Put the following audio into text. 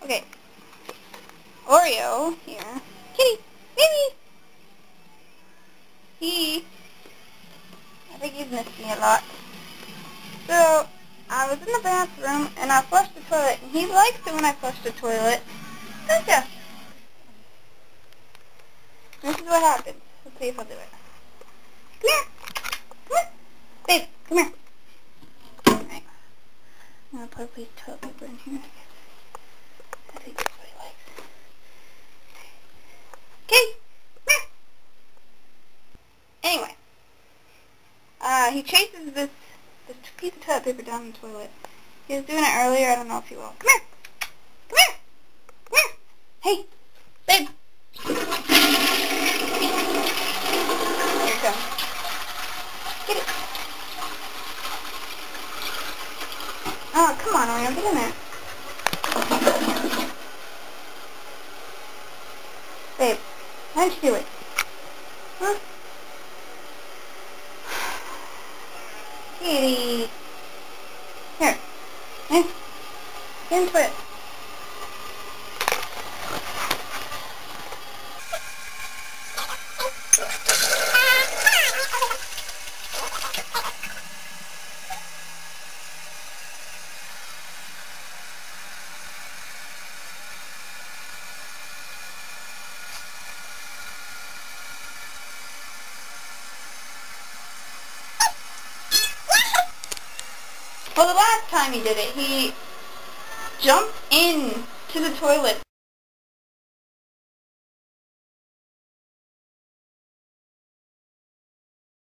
Okay. Oreo here. Kitty! Baby! I think he's missed me a lot. So, I was in the bathroom and I flushed the toilet, and he likes it when I flush the toilet. Don't ya? This is what happens. Let's see if I'll do it. Come here! Come here! Babe, come here. Alright. I'm gonna put a piece of toilet paper in here. I think that's what he likes. Okay, come here. Anyway. He chases this piece of toilet paper down the toilet. He was doing it earlier, I don't know if he will. Come here! Come here! Come here! Hey! Babe! Here it comes. Get it! Oh, come on, Oreo, get in there. Babe, why don't you do it? Huh? Kitty. Here. Get into it. Well, the last time he did it, he jumped in to the toilet